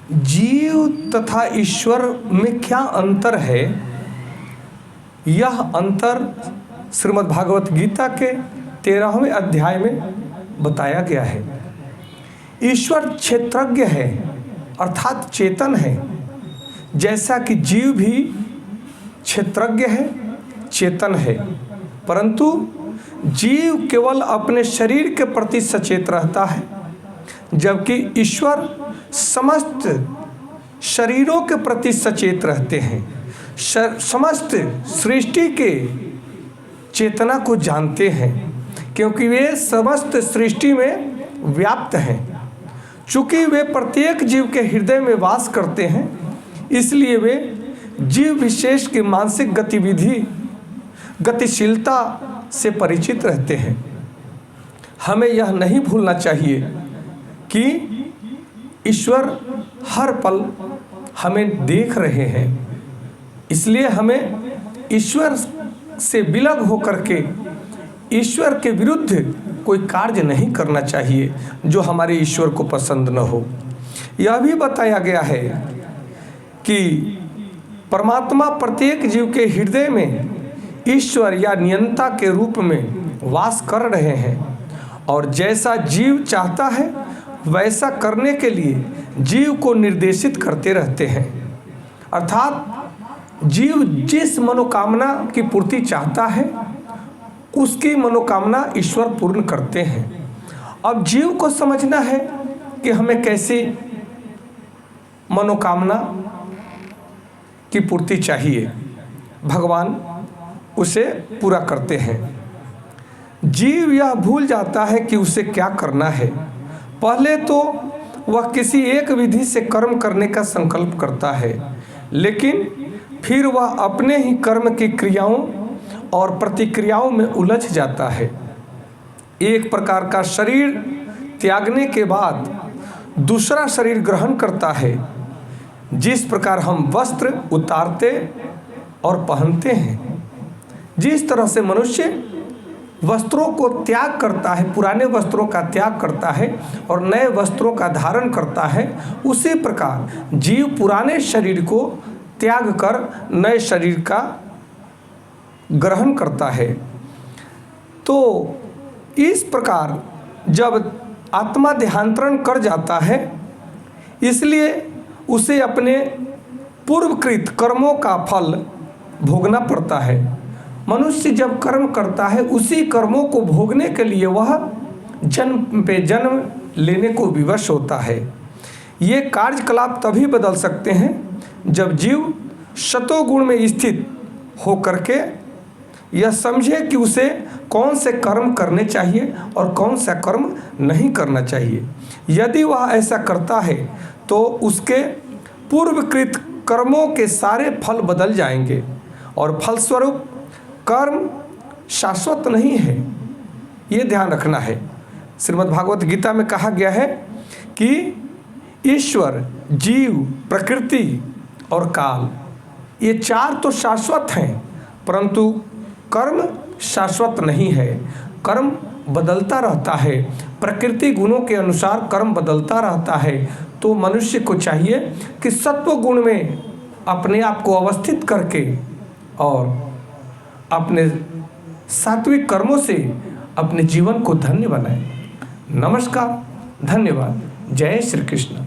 जीव तथा ईश्वर में क्या अंतर है, यह अंतर श्रीमद् भागवत गीता के 13वें अध्याय में बताया गया है। ईश्वर क्षेत्रज्ञ है अर्थात चेतन है, जैसा कि जीव भी क्षेत्रज्ञ है, चेतन है, परंतु जीव केवल अपने शरीर के प्रति सचेत रहता है, जबकि ईश्वर समस्त शरीरों के प्रति सचेत रहते हैं, समस्त सृष्टि के चेतना को जानते हैं, क्योंकि वे समस्त सृष्टि में व्याप्त हैं। चूँकि वे प्रत्येक जीव के हृदय में वास करते हैं, इसलिए वे जीव विशेष की मानसिक गतिशीलता से परिचित रहते हैं। हमें यह नहीं भूलना चाहिए कि ईश्वर हर पल हमें देख रहे हैं, इसलिए हमें ईश्वर से विलग होकर के ईश्वर के विरुद्ध कोई कार्य नहीं करना चाहिए जो हमारे ईश्वर को पसंद न हो। यह भी बताया गया है कि परमात्मा प्रत्येक जीव के हृदय में ईश्वर या नियंता के रूप में वास कर रहे हैं, और जैसा जीव चाहता है वैसा करने के लिए जीव को निर्देशित करते रहते हैं। अर्थात जीव जिस मनोकामना की पूर्ति चाहता है उसकी मनोकामना ईश्वर पूर्ण करते हैं। अब जीव को समझना है कि हमें कैसी मनोकामना की पूर्ति चाहिए, भगवान उसे पूरा करते हैं। जीव यह भूल जाता है कि उसे क्या करना है। पहले तो वह किसी एक विधि से कर्म करने का संकल्प करता है, लेकिन फिर वह अपने ही कर्म की क्रियाओं और प्रतिक्रियाओं में उलझ जाता है। एक प्रकार का शरीर त्यागने के बाद दूसरा शरीर ग्रहण करता है। जिस प्रकार हम वस्त्र उतारते और पहनते हैं, जिस तरह से मनुष्य वस्त्रों को त्याग करता है, पुराने वस्त्रों का त्याग करता है और नए वस्त्रों का धारण करता है, उसी प्रकार जीव पुराने शरीर को त्याग कर नए शरीर का ग्रहण करता है। तो इस प्रकार जब आत्मा देहांतरण कर जाता है, इसलिए उसे अपने पूर्वकृत कर्मों का फल भोगना पड़ता है। मनुष्य जब कर्म करता है, उसी कर्मों को भोगने के लिए वह जन्म पे जन्म लेने को विवश होता है। ये कार्यकलाप तभी बदल सकते हैं जब जीव सतोगुण में स्थित होकर के यह समझे कि उसे कौन से कर्म करने चाहिए और कौन सा कर्म नहीं करना चाहिए। यदि वह ऐसा करता है तो उसके पूर्वकृत कर्मों के सारे फल बदल जाएंगे और फलस्वरूप कर्म शाश्वत नहीं है। ये ध्यान रखना है। श्रीमद् भागवत गीता में कहा गया है कि ईश्वर, जीव, प्रकृति और काल, ये चार तो शाश्वत हैं, परंतु कर्म शाश्वत नहीं है। कर्म बदलता रहता है, प्रकृति गुणों के अनुसार कर्म बदलता रहता है। तो मनुष्य को चाहिए कि सत्व गुण में अपने आप को अवस्थित करके और अपने सात्विक कर्मों से अपने जीवन को धन्य बनाए। नमस्कार, धन्यवाद। जय श्री कृष्ण।